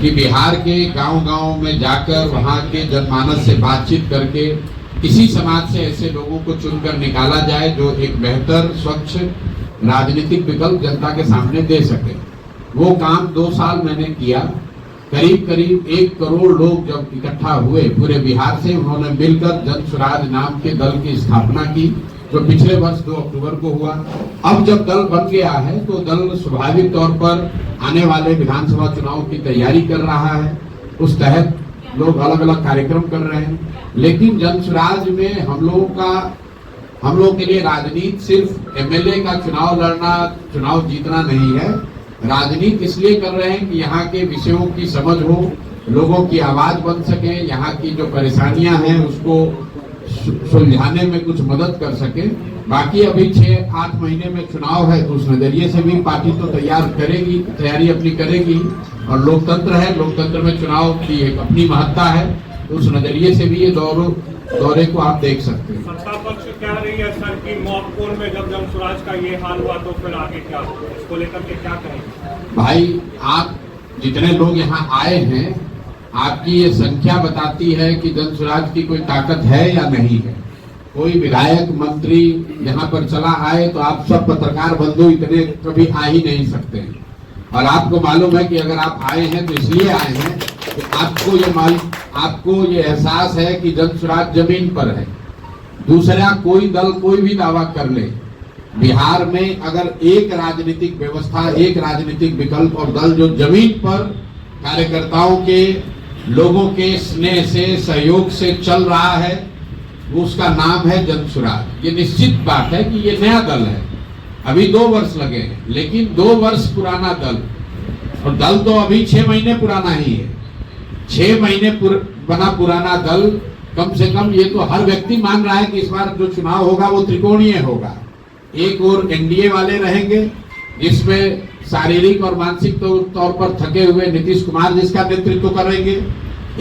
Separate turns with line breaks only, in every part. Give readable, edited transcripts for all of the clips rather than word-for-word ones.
कि बिहार के गांव-गांव में जाकर वहां के जनमानस से बातचीत करके किसी समाज से ऐसे लोगों को चुनकर निकाला जाए जो एक बेहतर स्वच्छ राजनीतिक विकल्प जनता के सामने दे सके। वो काम 2 साल मैंने किया। करीब करीब 1 करोड़ लोग जब इकट्ठा हुए पूरे बिहार से, उन्होंने मिलकर जन स्वराज नाम के दल की स्थापना की, जो पिछले वर्ष 2 अक्टूबर को हुआ। अब जब दल बन गया है तो दल स्वाभाविक तौर पर आने वाले विधानसभा चुनाव की तैयारी कर रहा है। उस तहत लोग अलग अलग कार्यक्रम कर रहे हैं, लेकिन जन स्वराज में हम लोगों के लिए राजनीति सिर्फ एमएलए का चुनाव लड़ना, चुनाव जीतना नहीं है। राजनीति इसलिए कर रहे हैं कि यहाँ के विषयों की समझ हो, लोगों की आवाज बन सके, यहाँ की जो परेशानियां हैं उसको सुलझाने में कुछ मदद कर सके। बाकी अभी 6-8 महीने में चुनाव है, तो उस नजरिए से भी पार्टी तो तैयारी अपनी करेगी। और लोकतंत्र है, लोकतंत्र में चुनाव की एक अपनी महत्ता है, तो उस नजरिए से भी ये दौरे को आप देख सकते हैं।
सत्ता पक्ष कह रही है सर कि मॉकपोल में जब जन स्वराज का ये हाल हुआ तो फिर आगे क्या, इसको लेकर के क्या करेंगे?
भाई, आप जितने लोग यहाँ आए हैं, आपकी ये संख्या बताती है कि जन स्वराज की कोई ताकत है या नहीं है। कोई विधायक मंत्री यहाँ पर चला आए तो आप सब पत्रकार बंधु इतने कभी आ ही नहीं सकते हैं। और आपको मालूम है कि अगर आप आए हैं तो इसलिए आए हैं कि आपको ये एहसास है कि जन स्वराज जमीन पर है। दूसरा कोई दल कोई भी दावा कर ले, बिहार में अगर एक राजनीतिक व्यवस्था, एक राजनीतिक विकल्प और दल जो जमीन पर कार्यकर्ताओं के, लोगों के स्नेह से, सहयोग से चल रहा है, उसका नाम है जन स्वराज। ये निश्चित बात है कि ये नया दल है, अभी 2 वर्ष लगे हैं, लेकिन 2 वर्ष पुराना दल, और दल तो अभी 6 महीने पुराना ही है। 6 महीने बना पुराना दल, कम से कम ये तो हर व्यक्ति मान रहा है कि इस बार जो चुनाव होगा वो त्रिकोणीय होगा। एक और एनडीए वाले रहेंगे, जिसमें शारीरिक और मानसिक तौर पर थके हुए नीतीश कुमार जिसका नेतृत्व करेंगे।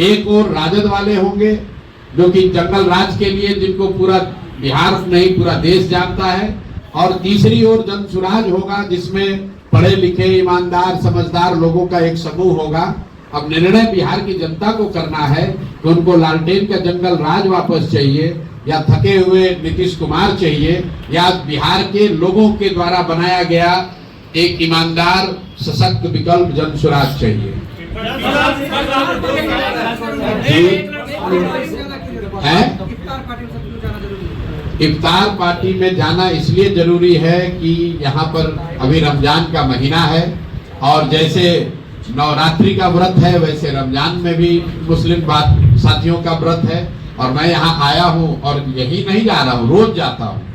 एक और राजद वाले होंगे जो कि जंगल राज के लिए, जिनको पूरा बिहार नहीं पूरा देश जानता है। और तीसरी ओर जन स्वराज होगा, जिसमें पढ़े लिखे, ईमानदार, समझदार लोगों का एक समूह होगा। अब निर्णय बिहार की जनता को करना है कि उनको लालटेन का जंगल राज वापस चाहिए, या थके हुए नीतीश कुमार चाहिए, या बिहार के लोगों के द्वारा बनाया गया एक ईमानदार सशक्त विकल्प जन स्वराज चाहिए। इफ्तार पार्टी में जाना इसलिए जरूरी है कि यहाँ पर अभी रमजान का महीना है, और जैसे नवरात्रि का व्रत है वैसे रमजान में भी मुस्लिम साथियों का व्रत है। और मैं यहाँ आया हूँ, और यही नहीं जा रहा हूँ, रोज जाता हूँ।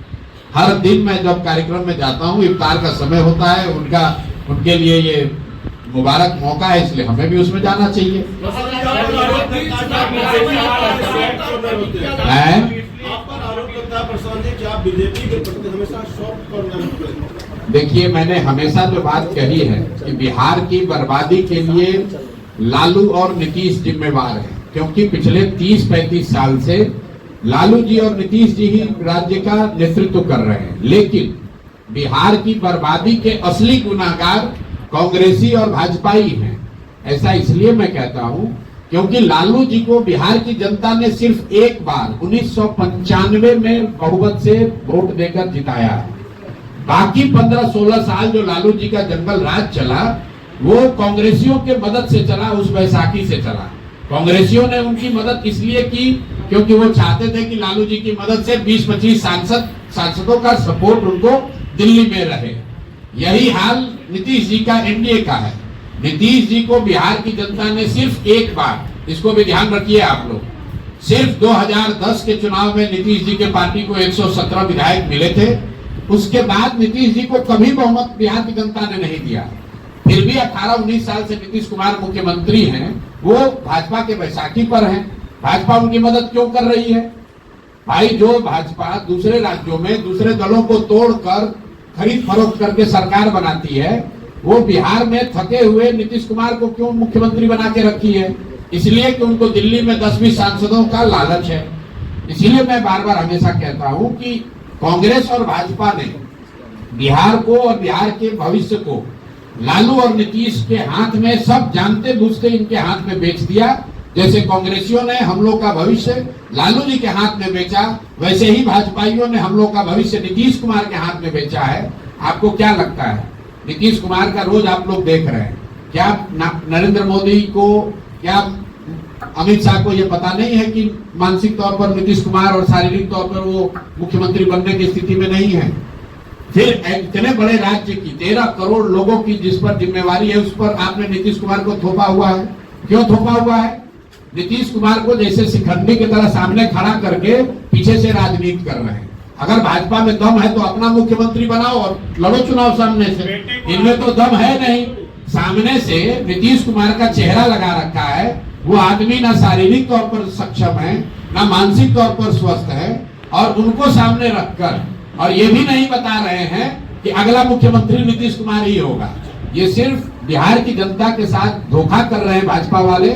हर दिन मैं जब कार्यक्रम में जाता हूँ, इफ्तार का समय होता है, उनके लिए ये मुबारक मौका है, इसलिए हमें भी उसमें जाना चाहिए। देखिए, मैंने हमेशा जो बात कही है कि बिहार की बर्बादी के लिए लालू और नीतीश जिम्मेवार हैं, क्योंकि पिछले 30-35 साल से लालू जी और नीतीश जी ही राज्य का नेतृत्व कर रहे हैं। लेकिन बिहार की बर्बादी के असली गुनाहगार कांग्रेसी और भाजपाई हैं। ऐसा इसलिए मैं कहता हूं क्योंकि लालू जी को बिहार की जनता ने सिर्फ एक बार 1995 में बहुमत से वोट देकर जिताया। बाकी 15-16 साल जो लालू जी का जंगल राज चला, वो कांग्रेसियों के मदद से चला, उस बैसाखी से चला। कांग्रेसियों ने उनकी मदद इसलिए की क्योंकि वो चाहते थे कि लालू जी की मदद से 20-25 सांसदों का सपोर्ट उनको दिल्ली में रहे। यही हाल नीतीश जी का, एनडीए का है। नीतीश जी को बिहार की जनता ने सिर्फ एक बार, इसको भी ध्यान रखिए आप लोग, सिर्फ 2010 के चुनाव में नीतीश जी के पार्टी को 117 विधायक मिले थे। उसके बाद नीतीश जी को कभी बहुमत बिहार की जनता ने नहीं दिया। फिर भी 18-19 साल से नीतीश कुमार मुख्यमंत्री हैं, वो भाजपा के बैसाखी पर हैं। भाजपा उनकी मदद क्यों कर रही है? भाई, जो भाजपा दूसरे राज्यों में दूसरे दलों को तोड़कर खरीद फरोख्त करके सरकार बनाती है, वो बिहार में थके हुए नीतीश कुमार को क्यों मुख्यमंत्री बना के रखी है? इसलिए कि उनको दिल्ली में 10-20 सांसदों का लालच है। इसलिए मैं बार बार हमेशा कहता हूं कि कांग्रेस और भाजपा ने बिहार को और बिहार के भविष्य को लालू और नीतीश के हाथ में, सब जानते बूझते इनके हाथ में बेच दिया। जैसे कांग्रेसियों ने हम लोग का भविष्य लालू जी के हाथ में बेचा, वैसे ही भाजपाइयों ने हम लोग का भविष्य नीतीश कुमार के हाथ में बेचा है। आपको क्या लगता है? नीतीश कुमार का रोज आप लोग देख रहे हैं, क्या नरेंद्र मोदी को, क्या अमित शाह को ये पता नहीं है कि मानसिक तौर पर नीतीश कुमार और शारीरिक तौर पर वो मुख्यमंत्री बनने की स्थिति में नहीं है? फिर इतने बड़े राज्य की 13 करोड़ लोगों की जिस पर जिम्मेवारी है, उस पर आपने नीतीश कुमार को थोपा हुआ है। क्यों थोपा हुआ है? नीतीश कुमार को जैसे शिखंडी की तरह सामने खड़ा करके पीछे से राजनीति कर रहे हैं। अगर भाजपा में दम है तो अपना मुख्यमंत्री बनाओ और लड़ो चुनाव सामने से। इनमें तो दम है नहीं। सामने से नीतीश कुमार का चेहरा लगा रखा है। वो आदमी ना शारीरिक तौर पर सक्षम है, ना मानसिक तौर पर स्वस्थ है, और उनको सामने रखकर और ये भी नहीं बता रहे हैं कि अगला मुख्यमंत्री नीतीश कुमार ही होगा। ये सिर्फ बिहार की जनता के साथ धोखा कर रहे हैं भाजपा वाले।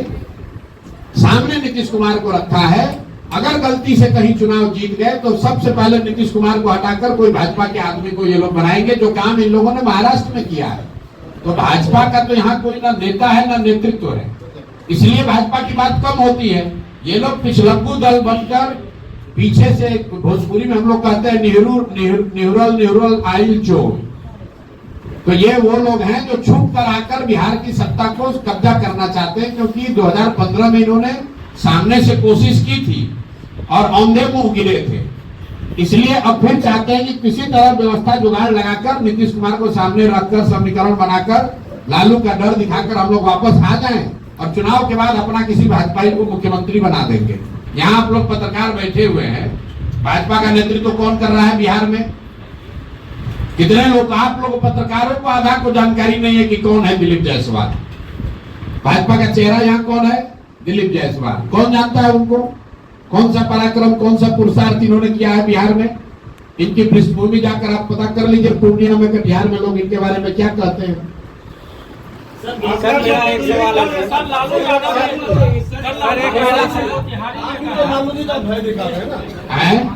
सामने नीतीश कुमार को रखा है। अगर गलती से कहीं चुनाव जीत गए तो सबसे पहले नीतीश कुमार को हटाकर कोई भाजपा के आदमी को ये लोग बनाएंगे, जो काम इन लोगों ने महाराष्ट्र में किया है। तो भाजपा का तो यहाँ कोई ना नेता है ना नेतृत्व है, इसलिए भाजपा की बात कम होती है। ये लोग पिछलग्गू दल बनकर पीछे से, भोजपुरी में हम लोग कहते हैं निहुरल आइल चोर। तो ये वो लोग हैं जो छुप कर आकर बिहार की सत्ता को कब्जा करना चाहते हैं, क्योंकि 2015 में इन्होंने सामने से कोशिश की थी और औंधे मुंह गिरे थे। इसलिए अब फिर चाहते हैं कि किसी तरह व्यवस्था जुगाड़ लगाकर नीतीश कुमार को सामने रखकर समीकरण बनाकर लालू का डर दिखाकर हम लोग वापस आ जाएं और चुनाव के बाद अपना किसी भाजपाई को मुख्यमंत्री बना देंगे। यहाँ आप लोग पत्रकार बैठे हुए हैं, भाजपा का नेतृत्व कौन कर रहा है बिहार में? कितने लोग, आप लोग पत्रकारों को आधा को जानकारी नहीं है कि कौन है दिलीप जायसवाल। भाजपा का चेहरा यहाँ कौन है? दिलीप जायसवाल। कौन जानता है उनको? कौन सा पराक्रम, कौन सा पुरुषार्थ इन्होंने किया है बिहार में? इनकी पृष्ठभूमि जाकर आप पता कर लीजिए पूर्णिया में, कटिहार में लोग इनके बारे में क्या कहते हैं।
सर मेरा एक सवाल है।
सर लालू यादव लालू जी का भय दिखा रहे हैं ना?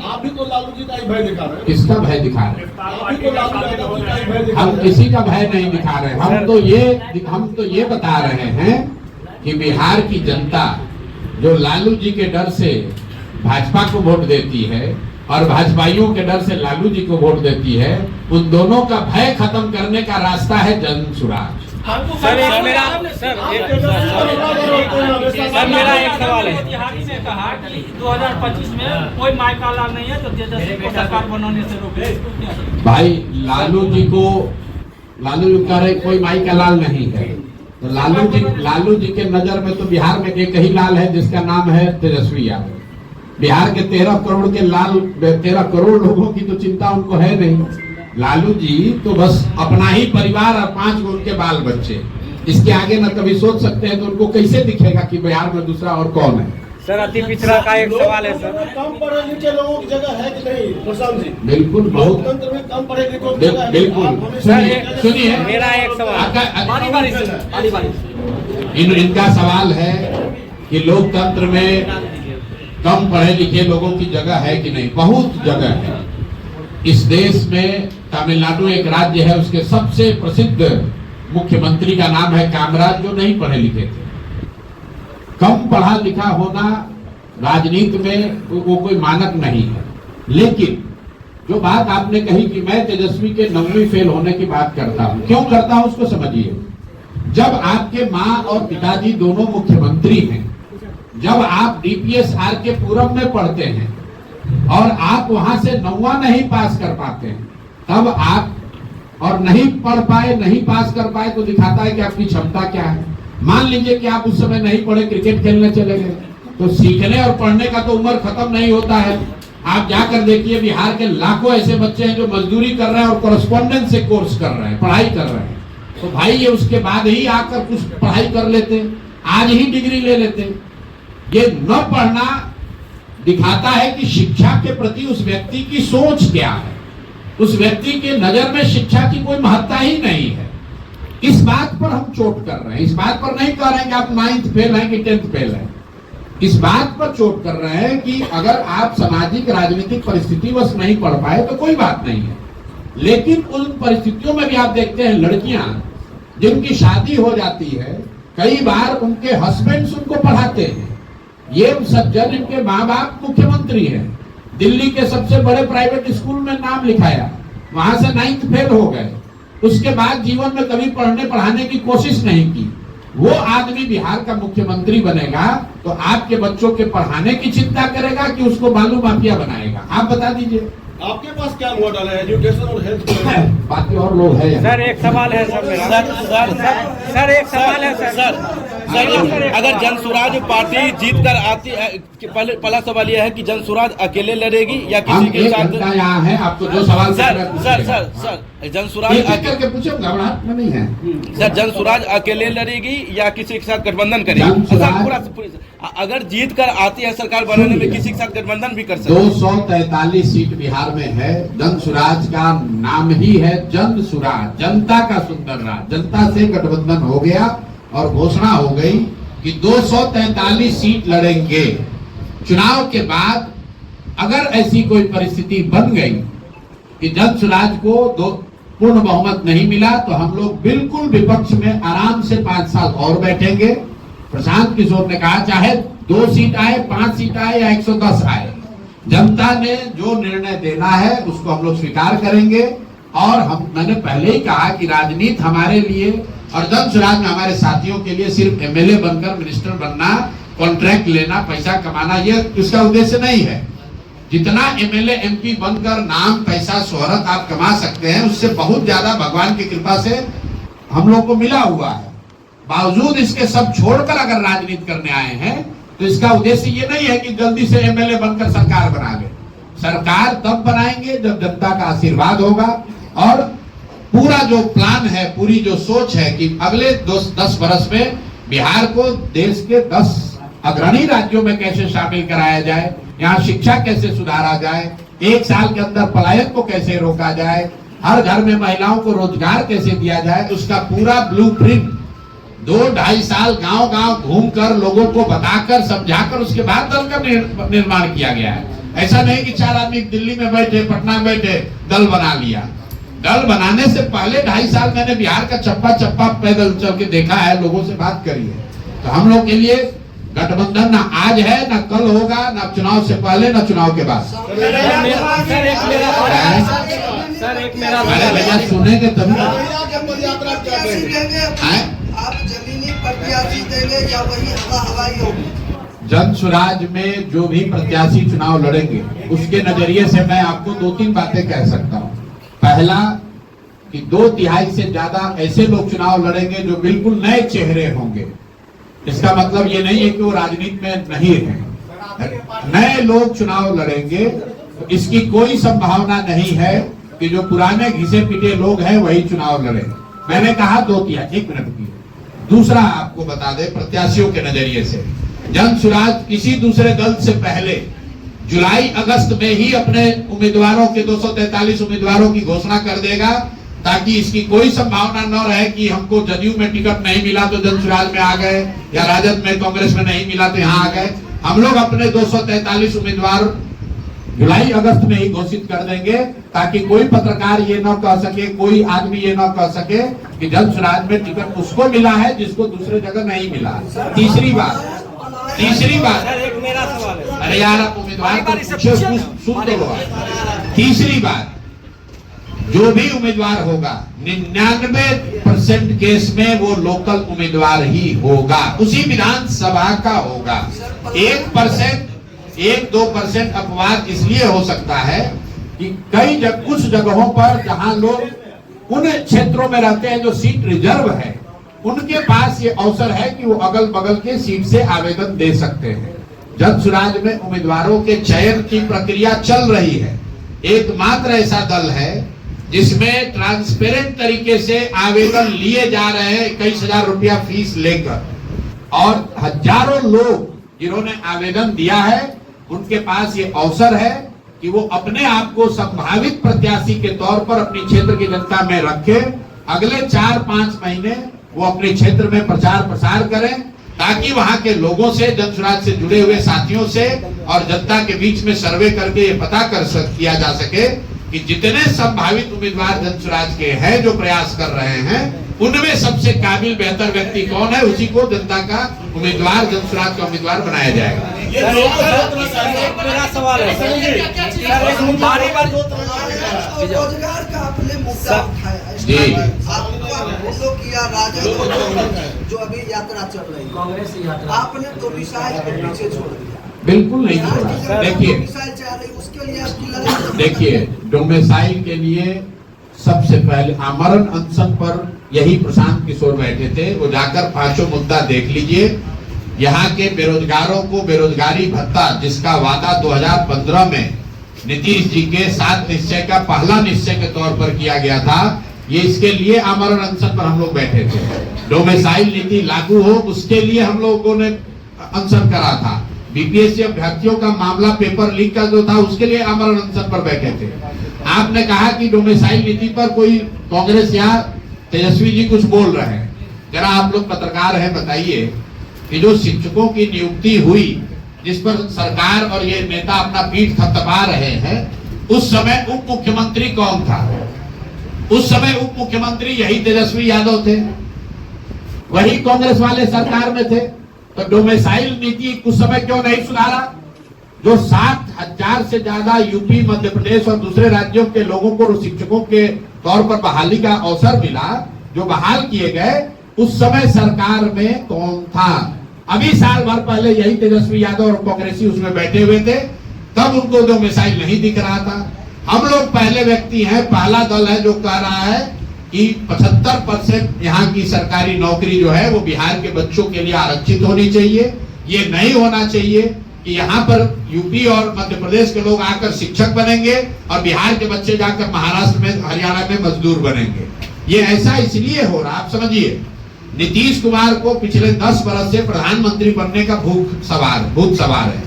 आप भी तो लालू जी का ही भय दिखा रहे हैं।
किसका भय दिखा रहे हैं?
आप भी तो लालू यादव जी का ही भय दिखा रहे हैं।
हम किसी का भय नहीं दिखा रहे। हम तो ये बता रहे हैं कि बिहार की जनता जो लालू जी के डर से भाजपा को वोट देती है और भाजपाइयों के डर से लालू जी को वोट देती है, उन दोनों का भय खत्म करने का रास्ता है जन सुराज।
सर मेरा एक सवाल है।
मोतिहारी ने कहा कि 2025 में कोई मायका लाल नहीं है तो तेजस्वी को सरकार बनाने से रोके।
भाई लालू जी कह रहे कोई माई का लाल नहीं है। तो लालू जी के नजर में तो बिहार में एक ही लाल है जिसका नाम है तेजस्वी यादव। बिहार के 13 करोड़ के 13 करोड़ लोगों की तो चिंता उनको है नहीं। लालू जी तो बस अपना ही परिवार और 5 गो उनके बाल बच्चे, इसके आगे न कभी सोच सकते हैं। तो उनको कैसे दिखेगा कि बिहार में दूसरा और कौन है?
सर अति पिछड़ा का एक सवाल है सर।
कम पढ़े लिखे लोगों की जगह है कि नहीं प्रशांत जी?
बिल्कुल, बहुत
लोकतंत्र में कम पढ़े लिखों की जगह है।
बिल्कुल। सुनिए
मेरा एक सवाल
इनका सवाल है कि लोकतंत्र में कम पढ़े लिखे लोगों की जगह है कि नहीं? बहुत जगह है। इस देश में तमिलनाडु एक राज्य है, उसके सबसे प्रसिद्ध मुख्यमंत्री का नाम है कामराज, जो नहीं पढ़े लिखे थे। कम पढ़ा लिखा होना राजनीति में वो कोई मानक नहीं है। लेकिन जो बात आपने कही कि मैं तेजस्वी के 9वीं फेल होने की बात करता हूं, क्यों करता हूं उसको समझिए। जब आपके माँ और पिताजी दोनों मुख्यमंत्री हैं, जब आप डीपीएस आर के पूरब में पढ़ते हैं और आप वहां से 9वां नहीं पास कर पाते हैं, तब आप और नहीं पढ़ पाए, नहीं पास कर पाए, तो दिखाता है कि आपकी क्षमता क्या है। मान लीजिए कि आप उस समय नहीं पढ़े, क्रिकेट खेलने चले गए, तो सीखने और पढ़ने का तो उम्र खत्म नहीं होता है। आप जाकर देखिए बिहार के लाखों ऐसे बच्चे हैं जो मजदूरी कर रहे हैं और कॉरेस्पॉन्डेंस से कोर्स कर रहे हैं, पढ़ाई कर रहे हैं। तो भाई ये उसके बाद ही आकर कुछ पढ़ाई कर लेते, आज ही डिग्री ले लेते। ये न पढ़ना दिखाता है कि शिक्षा के प्रति उस व्यक्ति की सोच क्या है। उस व्यक्ति के नजर में शिक्षा की कोई महत्ता ही नहीं है। इस बात पर हम चोट कर रहे हैं। इस बात पर नहीं कह रहे हैं कि आप 9th फेल हैं कि 10th फेल हैं। इस बात पर चोट कर रहे हैं कि अगर आप सामाजिक राजनीतिक परिस्थिति बस नहीं पढ़ पाए तो कोई बात नहीं है। लेकिन उन परिस्थितियों में भी आप देखते हैं लड़कियां जिनकी शादी हो जाती है, कई बार उनके हस्बैंड्स उनको पढ़ाते हैं। ये सज्जन इनके माँ बाप मुख्यमंत्री हैं, दिल्ली के सबसे बड़े प्राइवेट स्कूल में नाम लिखाया, वहां से 9th फेल हो गए, उसके बाद जीवन में कभी पढ़ने पढ़ाने की कोशिश नहीं की। वो आदमी बिहार का मुख्यमंत्री बनेगा तो आपके बच्चों के पढ़ाने की चिंता करेगा कि उसको बालू माफिया बनाएगा? आप बता दीजिए।
आपके पास क्या मॉडल है एजुकेशन और हेल्थ को?
बाकी और लोग हैं यहाँ।
सर एक सवाल है सर मेरा। सर एक सवाल है सर।
अगर जनसुराज पार्टी जीत कर आती है, पहला सवाल यह है कि जनसुराज अकेले लड़ेगी या
हम
किसी के
एक
साथ?
घंटा यहाँ है, आपको जो सवाल
सर जनसुराज
करके पूछो, घबराहट में नहीं है।
सर जनसुराज अकेले लड़ेगी या किसी के साथ गठबंधन करेगी?
जनसुराज-
पूरा अगर जीत कर आती है सरकार बनाने में किसी के साथ गठबंधन भी कर सकती है।
243 सीट बिहार में है। जनसुराज का नाम ही है जनसुराज, जनता का सुंदर राज। जनता से गठबंधन हो गया और घोषणा हो गई कि 243 सीट लड़ेंगे। चुनाव के बाद अगर ऐसी कोई परिस्थिति बन गई कि जनसुराज को पूर्ण बहुमत नहीं मिला तो हम लोग बिल्कुल विपक्ष में आराम से 5 साल और बैठेंगे। प्रशांत किशोर ने कहा चाहे 2 सीट आए, 5 सीट आए या 110 आए, जनता ने जो निर्णय देना है उसको हम लोग स्वीकार करेंगे। और मैंने पहले ही कहा कि राजनीति हमारे लिए और जनसुराज में हमारे साथियों के लिए सिर्फ एमएलए बनकर मिनिस्टर बनना, कॉन्ट्रैक्ट लेना, पैसा कमाना, ये उसका उद्देश्य नहीं है। जितना एमएलए एमपी बनकर नाम, पैसा, शोहरत आप कमा सकते हैं, उससे बहुत ज्यादा भगवान की कृपा से हम लोग को मिला हुआ है। बावजूद इसके सब छोड़कर अगर राजनीति करने आए हैं तो इसका उद्देश्य ये नहीं है कि जल्दी से एमएलए बनकर सरकार बना ले। सरकार तब बनाएंगे जब जनता का आशीर्वाद होगा और पूरा जो प्लान है, पूरी जो सोच है कि अगले 10 वर्ष में बिहार को देश के 10 अग्रणी राज्यों में कैसे शामिल कराया जाए, यहाँ शिक्षा कैसे सुधारा जाए, 1 साल के अंदर पलायन को कैसे रोका जाए, हर घर में महिलाओं को रोजगार कैसे दिया जाए, उसका पूरा ब्लूप्रिंट 2-2.5 साल गांव-गांव घूमकर लोगों को बताकर समझाकर उसके बाद दल का निर्माण किया गया है। ऐसा नहीं कि 4 आदमी दिल्ली में बैठे, पटना में बैठे दल बना लिया। दल बनाने से पहले 2.5 साल मैंने बिहार का चप्पा चप्पा पैदल चल के देखा है, लोगों से बात करी है। तो हम लोग के लिए गठबंधन ना आज है ना कल होगा, ना चुनाव से पहले ना चुनाव के बाद। अरे भैया सुनेंगे तभी।
आप जमीनी प्रत्याशी देंगे या वही हवाई होगी?
जनसुराज में जो भी प्रत्याशी चुनाव लड़ेंगे उसके नजरिए से मैं आपको 2-3 बातें कह सकता हूँ। पहला कि 2/3 से ज्यादा ऐसे लोग चुनाव लड़ेंगे जो बिल्कुल नए चेहरे होंगे। इसका मतलब ये नहीं है कि वो राजनीति में नहीं है। नए लोग चुनाव लड़ेंगे तो इसकी कोई संभावना नहीं है कि जो पुराने घिसे पिटे लोग हैं वही चुनाव लड़े। मैंने कहा 2/3। 1 मिनट की। दूसरा आपको बता दे, प्रत्याशियों के नजरिए से जनसुराज किसी दूसरे दल से पहले जुलाई-अगस्त में ही अपने उम्मीदवारों के 243 उम्मीदवारों की घोषणा कर देगा, ताकि इसकी कोई संभावना न रहे कि हमको जदयू में टिकट नहीं मिला तो जनसुराज में आ गए या राजद में, कांग्रेस में नहीं मिला तो यहाँ आ गए। हम लोग अपने 243 उम्मीदवार जुलाई-अगस्त में ही घोषित कर देंगे, ताकि कोई पत्रकार ये न कह सके, कोई आदमी ये न कह सके कि जनसुराज में टिकट उसको मिला है जिसको दूसरे जगह नहीं मिला। तीसरी बात
एक मेरा सवाल है।
अरे यार आप उम्मीदवार को पूछे, सुन तो लो। तीसरी बात, जो भी उम्मीदवार होगा 99% केस में वो लोकल उम्मीदवार ही होगा, उसी विधानसभा का होगा। 1%, अपवाद इसलिए हो सकता है कि कुछ जगहों पर जहां लोग उन क्षेत्रों में रहते हैं जो सीट रिजर्व है, उनके पास ये अवसर है कि वो अगल बगल के सीट से आवेदन दे सकते हैं। जनसुराज में उम्मीदवारों के चयन की प्रक्रिया चल रही है। एकमात्र ऐसा दल है जिसमें ट्रांसपेरेंट तरीके से आवेदन लिए जा रहे हैं 21,000 रुपया फीस लेकर, और हजारों लोग जिन्होंने आवेदन दिया है उनके पास ये अवसर है कि वो अपने आप को संभावित प्रत्याशी के तौर पर अपनी क्षेत्र की जनता में रखे। अगले 4-5 महीने वो अपने क्षेत्र में प्रचार प्रसार करें, ताकि वहां के लोगों से, जनसुराज से जुड़े हुए साथियों से और जनता के बीच में सर्वे करके ये पता किया जा सके कि जितने संभावित उम्मीदवार जनसुराज के हैं जो प्रयास कर रहे हैं, उनमें सबसे काबिल बेहतर व्यक्ति कौन है, उसी को जनता का उम्मीदवार, जन स्वराज का उम्मीदवार बनाया जाएगा।
मेरा सवाल है
रोजगार का आपने मुद्दा उठाया,
जी।
आपने किया राजद जो अभी यात्रा चल रही है, कांग्रेस यात्रा, आपने तो मिसाइल के पीछे छोड़ दिया।
बिल्कुल नहीं छोड़ा। देखिए
मिसाइल चाह रही, उसके लिए आपकी लड़ाई।
देखिए डोमेसाइल के लिए सबसे पहले आमरण अनशन पर यही प्रशांत किशोर बैठे थे। वो जाकर पांचों मुद्दा देख लीजिए। यहाँ के बेरोजगारों को बेरोजगारी भत्ता, जिसका वादा 2015 में नीतीश जी के 7 निश्चय का पहला निश्चय के तौर पर किया गया था, ये इसके लिए आमरण अनशन पर हम लोग बैठे थे। डोमेसाइल नीति लागू हो, उसके लिए हम लोगों ने अनशन करा था। बीपीएससी अभ्यर्थियों का मामला पेपर लीक का जो था, उसके लिए आमरण अनशन पर बैठे थे। आपने कहा कि डोमेसाइल नीति पर कोई कांग्रेस या तेजस्वी जी कुछ बोल रहे हैं। जरा आप लोग पत्रकार हैं, बताइए कि जो शिक्षकों की नियुक्ति हुई, जिस पर सरकार और ये नेता अपना पीठ थपथपा रहे हैं, उस समय उप मुख्यमंत्री कौन था? उस समय उप मुख्यमंत्री यही तेजस्वी यादव थे, वही कांग्रेस वाले सरकार में थे। तो डोमेसाइल नीति कुछ समय क्यों नहीं सुधारा? जो 7,000 से ज्यादा यूपी, मध्य प्रदेश और दूसरे राज्यों के लोगों को शिक्षकों के तौर पर बहाली का अवसर मिला, जो बहाल किए गए, उस समय सरकार में कौन था? अभी साल भर पहले यही तेजस्वी यादव और कांग्रेसी उसमें बैठे हुए थे, तब उनको डोमेसाइल नहीं दिख रहा था। हम लोग पहले व्यक्ति हैं, पहला दल है जो कह रहा है कि 75% यहाँ की सरकारी नौकरी जो है वो बिहार के बच्चों के लिए आरक्षित होनी चाहिए। ये नहीं होना चाहिए कि यहाँ पर यूपी और मध्य प्रदेश के लोग आकर शिक्षक बनेंगे और बिहार के बच्चे जाकर महाराष्ट्र में, हरियाणा में मजदूर बनेंगे। ये ऐसा इसलिए हो रहा, आप समझिए, नीतीश कुमार को पिछले 10 वर्ष से प्रधानमंत्री बनने का भूत सवार है।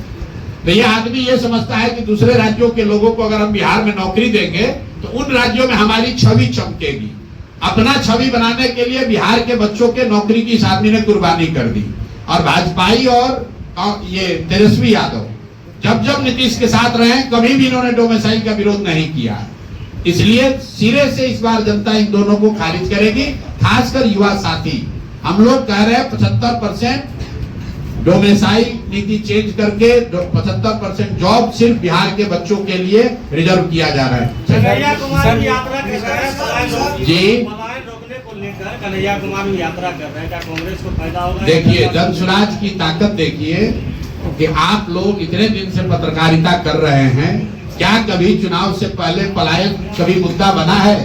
तो ये आदमी ये समझता है कि दूसरे राज्यों के लोगों को अगर हम बिहार में नौकरी देंगे तो उन राज्यों में हमारी छवि चमकेगी। अपना छवि बनाने के लिए बिहार के बच्चों के नौकरी की इस आदमी ने कुर्बानी कर दी। और भाजपाई और ये तेजस्वी यादव जब नीतीश के साथ रहे, कभी भी इन्होंने डोमेसाइल का विरोध नहीं किया। इसलिए सिरे से इस बार जनता इन दोनों को खारिज करेगी, खासकर युवा साथी। हम लोग कह रहे हैं 75% डोमेसाइल नीति चेंज करके 75% जॉब सिर्फ बिहार के बच्चों के लिए रिजर्व किया जा रहा है।
कन्हैया कुमार की यात्रा कर रहे हैं
जी,
पलायन रोकने को लेकर कन्हैया कुमार की यात्रा कर रहे हैं, क्या कांग्रेस को फायदा होगा?
देखिए जन स्वराज की ताकत देखिए कि आप लोग इतने दिन से पत्रकारिता कर रहे हैं, क्या कभी चुनाव से पहले पलायन कभी मुद्दा बना है?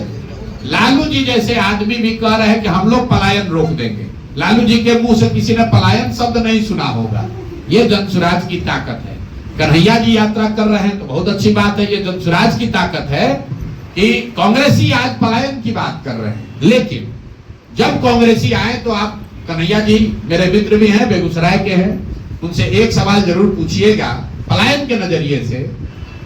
लालू जी जैसे आदमी भी कह रहे हैं कि हम लोग पलायन रोक देंगे। लालू जी के मुंह से किसी ने पलायन शब्द नहीं सुना होगा। ये जन स्वराज की ताकत है। कन्हैया जी यात्रा कर रहे हैं तो बहुत अच्छी बात है, ये जन स्वराज की ताकत है कि कांग्रेसी आज पलायन की बात कर रहे हैं। लेकिन जब कांग्रेसी आए तो आप, कन्हैया जी मेरे मित्र भी हैं, बेगूसराय के हैं, उनसे एक सवाल जरूर पूछिएगा पलायन के नजरिए से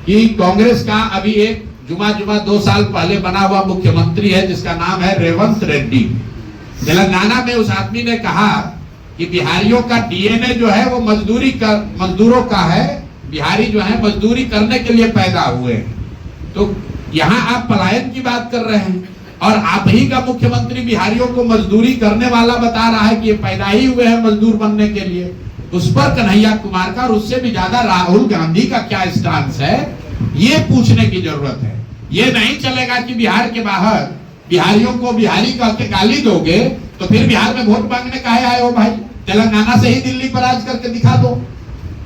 कि कांग्रेस का अभी एक जुमा 2 साल पहले बना हुआ मुख्यमंत्री है जिसका नाम है रेवंत रेड्डी। तेलंगाना में उस आदमी ने कहा कि बिहारियों का डीएनए जो है वो मजदूरों का है, बिहारी जो है मजदूरी करने के लिए पैदा हुए हैं। तो यहाँ आप पलायन की बात कर रहे हैं और आप ही का मुख्यमंत्री बिहारियों को मजदूरी करने वाला बता रहा है कि ये पैदा ही हुए हैं मजदूर बनने के लिए। उस पर कन्हैया कुमार का और उससे भी ज्यादा राहुल गांधी का क्या स्टांस है, ये पूछने की जरूरत है। ये नहीं चलेगा कि बिहार के बाहर बिहारियों को बिहारी कह के गाली दोगे तो फिर बिहार में वोट मांगने काहे आए हो भाई? तेलंगाना से ही दिल्ली पर राज करके दिखा दो।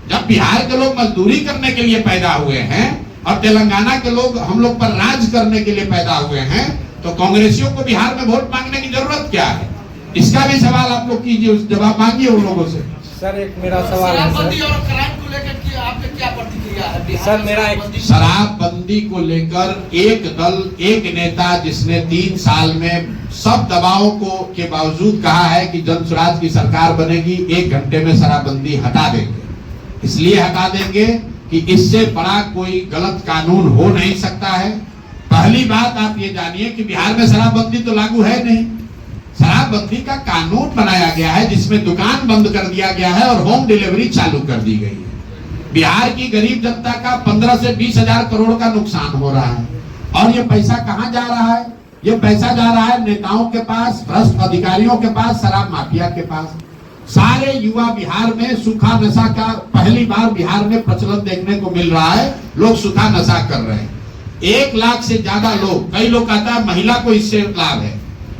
जब बिहार के लोग मजदूरी करने के लिए पैदा हुए हैं और तेलंगाना के लोग हम लोग पर राज करने के लिए पैदा हुए हैं, तो कांग्रेसियों को बिहार में वोट मांगने की जरूरत क्या है? इसका भी सवाल आप लोग कीजिए, उस जवाब मांगिए उन लोगों से।
सर एक मेरा सवाल है
शराबबंदी और क्राइम को लेकर की आपने क्या प्रतिक्रिया है?
सर मेरा एक
शराबबंदी को लेकर एक दल, एक नेता जिसने 3 साल में सब दबावों के बावजूद कहा है कि जन स्वराज की सरकार बनेगी, 1 घंटे में शराबबंदी हटा देंगे। इसलिए हटा देंगे कि इससे बड़ा कोई गलत कानून हो नहीं सकता है। पहली बात आप ये जानिए कि बिहार में शराबबंदी तो लागू है नहीं। शराबबंदी का कानून बनाया गया है जिसमें दुकान बंद कर दिया गया है और होम डिलीवरी चालू कर दी गई है। बिहार की गरीब जनता का 15 से 20 हजार करोड़ का नुकसान हो रहा है और ये पैसा कहां जा रहा है? ये पैसा जा रहा है नेताओं के पास, भ्रष्ट अधिकारियों के पास, शराब माफिया के पास। सारे युवा बिहार में सूखा नशा का पहली बार बिहार में प्रचलन देखने को मिल रहा है। लोग सूखा नशा कर रहे हैं। 1 लाख से ज्यादा लोग, कई लोग कहता है महिला को इससे लाभ है,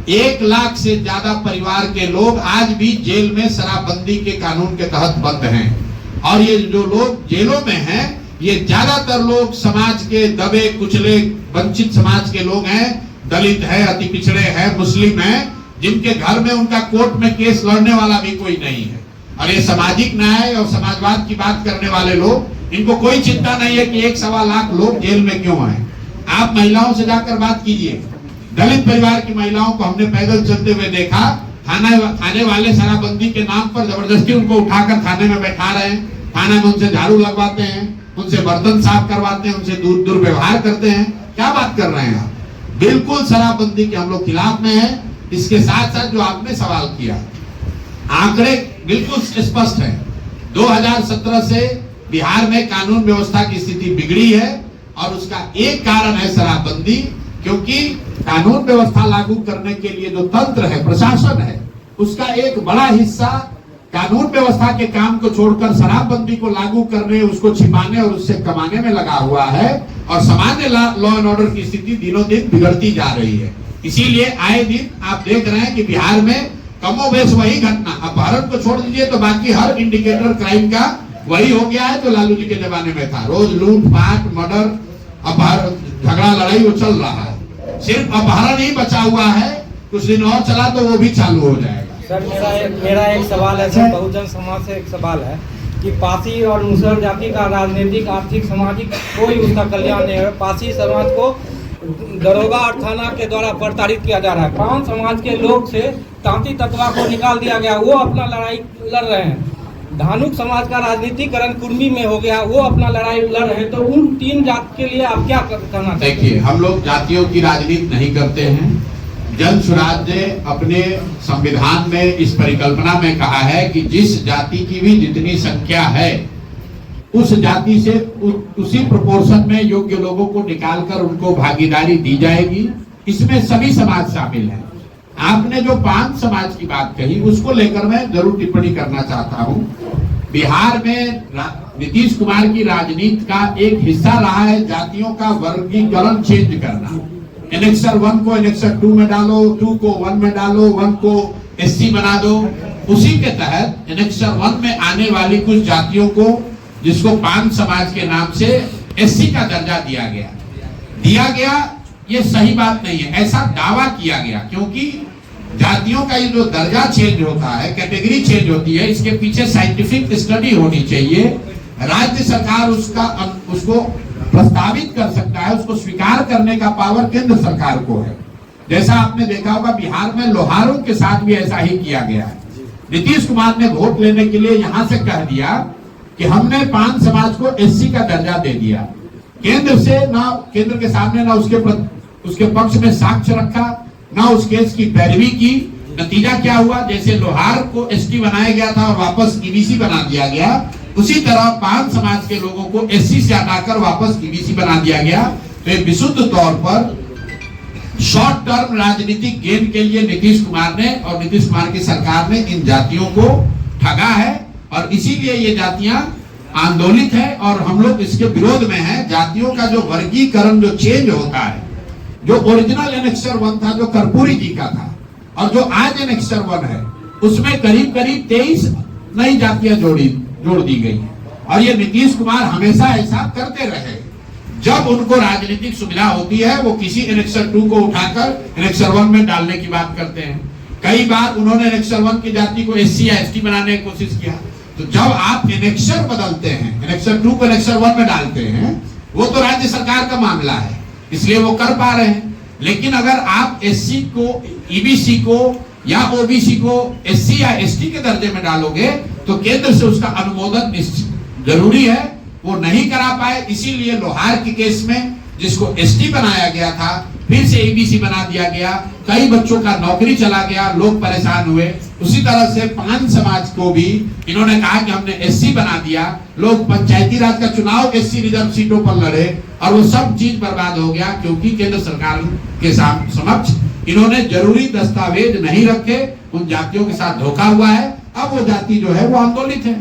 1 लाख से ज्यादा परिवार के लोग आज भी जेल में शराबबंदी के कानून के तहत बंद हैं। और ये जो लोग जेलों में हैं, ये ज्यादातर लोग समाज के दबे कुचले वंचित समाज के लोग हैं, दलित है, अति पिछड़े हैं, मुस्लिम हैं, जिनके घर में उनका कोर्ट में केस लड़ने वाला भी कोई नहीं है। और ये सामाजिक न्याय और समाजवाद की बात करने वाले लोग, इनको कोई चिंता नहीं है कि 1-1.25 लाख लोग जेल में क्यों आए। आप महिलाओं से जाकर बात कीजिए। दलित परिवार की महिलाओं को हमने पैदल चलते हुए देखा, थाने वाले शराबबंदी के नाम पर जबरदस्ती उनको उठाकर थाने में बैठा रहे हैं, थाने में उनसे झाड़ू लगवाते हैं, उनसे बर्तन साफ करवाते हैं, उनसे दुर्व्यवहार करते हैं। क्या बात कर रहे हैं आप? बिल्कुल शराबबंदी के हम लोग खिलाफ में हैं। इसके साथ साथ जो आपने सवाल किया, आंकड़े बिल्कुल स्पष्ट है। 2017 से बिहार में कानून व्यवस्था की स्थिति बिगड़ी है और उसका एक कारण है शराबबंदी, क्योंकि कानून व्यवस्था लागू करने के लिए जो तंत्र है, प्रशासन है, उसका एक बड़ा हिस्सा कानून व्यवस्था के काम को छोड़कर शराबबंदी को लागू करने, उसको छिपाने और उससे कमाने में लगा हुआ है। और सामान्य लॉ एंड ऑर्डर की स्थिति दिनों दिन बिगड़ती जा रही है। इसीलिए आए दिन आप देख रहे हैं कि बिहार में कमोबेश वही घटना, अपहरण को छोड़ दीजिए तो बाकी हर इंडिकेटर क्राइम का वही हो गया है जो लालू जी के जमाने में था। रोज लूट पाट, मर्डर, अपहरण, झगड़ा लड़ाई वो चल रहा है। सिर्फ अपहरण ही बचा हुआ है, कुछ दिन और चला तो वो भी चालू हो जाएगा।
सर मेरा एक सवाल है सर, बहुजन समाज से एक सवाल है कि पासी और मुसहर जाति का राजनीतिक, आर्थिक, सामाजिक कोई उसका कल्याण नहीं है। पासी समाज को दरोगा और थाना के द्वारा प्रताड़ित किया जा रहा है। 5 समाज के लोग से तांती तत्वा को निकाल दिया गया, वो अपना लड़ाई लड़ रहे हैं। धानुक समाज का राजनीतिकरण कुर्मी में हो गया, वो अपना लड़ाई लड़ रहे हैं। तो उन 3 जाति के लिए आप क्या करना चाहिए?
देखिए, हम लोग जातियों की राजनीति नहीं करते हैं। जन सुराज ने अपने संविधान में इस परिकल्पना में कहा है कि जिस जाति की भी जितनी संख्या है, उस जाति से उसी प्रोपोर्शन में योग्य लोगों को निकालकर उनको भागीदारी दी जाएगी। इसमें सभी समाज शामिल हैं। आपने जो 5 समाज की बात कही, उसको लेकर मैं जरूर टिप्पणी करना चाहता हूं। बिहार में नीतीश कुमार की राजनीति का एक हिस्सा रहा है जातियों का वर्गीकरण चेंज करना। एनेक्सर 1 को एनेक्सर 2 में डालो, 2 को 1 में डालो, 1 को SC बना दो। उसी के तहत एनेक्सर 1 में आने वाली कुछ जातियों को, जिसको 5 समाज के नाम से SC का दर्जा दिया गया। ये सही बात नहीं है, ऐसा दावा किया गया, क्योंकि जातियों का ये जो दर्जा चेंज होता है, कैटेगरी चेंज होती है, इसके पीछे साइंटिफिक स्टडी होनी चाहिए। राज्य सरकार उसको प्रस्तावित कर सकता है, उसको स्वीकार करने का पावर केंद्र सरकार को है। जैसा आपने देखा होगा बिहार में लोहारों के साथ भी ऐसा ही किया गया है। नीतीश कुमार ने वोट लेने के लिए यहां से कह दिया कि हमने 5 समाज को SC का दर्जा दे दिया। केंद्र के सामने ना उसके पक्ष में साक्ष्य रखा, ना उस केस की पैरवी की। नतीजा क्या हुआ? जैसे लोहार को ST बनाया गया था और वापस EBC बना दिया गया, उसी तरह 5 समाज के लोगों को SC से हटाकर वापस EBC बना दिया गया। तो ये विशुद्ध तौर पर शॉर्ट टर्म राजनीतिक गेन के लिए नीतीश कुमार ने और नीतीश कुमार की सरकार ने इन जातियों को ठगा है, और इसीलिए ये जातियां आंदोलित है और हम लोग इसके विरोध में हैं। जातियों का जो वर्गीकरण जो चेंज होता है, जो ओरिजिनल एनेक्सर 1 था, जो कर्पूरी जी का था, और जो आज एनेक्सर 1 है, उसमें करीब 23 नई जातियां जोड़ दी गई है। और ये नीतीश कुमार हमेशा ऐसा करते रहे। जब उनको राजनीतिक सुविधा होती है, वो किसी एनेक्सर 2 को उठाकर एनेक्सर 1 में डालने की बात करते हैं। कई बार उन्होंने एनेक्सर 1 की जाति को SC या ST बनाने की कोशिश किया। तो जब आप एनेक्सर बदलते हैं, एनेक्सर 2 को एनेक्सर 1 में डालते हैं, वो तो राज्य सरकार का मामला है, इसलिए वो कर पा रहे हैं। लेकिन अगर आप SC को, EBC को या OBC को SC या ST के दर्जे में डालोगे, तो केंद्र से उसका अनुमोदन जरूरी है, वो नहीं करा पाए। इसीलिए लोहार के केस में जिसको ST बनाया गया था, फिर से EBC बना दिया गया, कई बच्चों का नौकरी चला गया, लोग परेशान हुए। उसी तरह से पान समाज को भी इन्होंने कहा कि हमने एससी बना दिया, लोग पंचायती राज का चुनाव एससी रिजर्व सीटों पर लड़े और वो सब चीज बर्बाद हो गया, क्योंकि केंद्र सरकार के समक्ष इन्होंने जरूरी दस्तावेज नहीं रखे, उन जातियों के साथ धोखा हुआ है। अब वो जाति जो है वो आंदोलित है।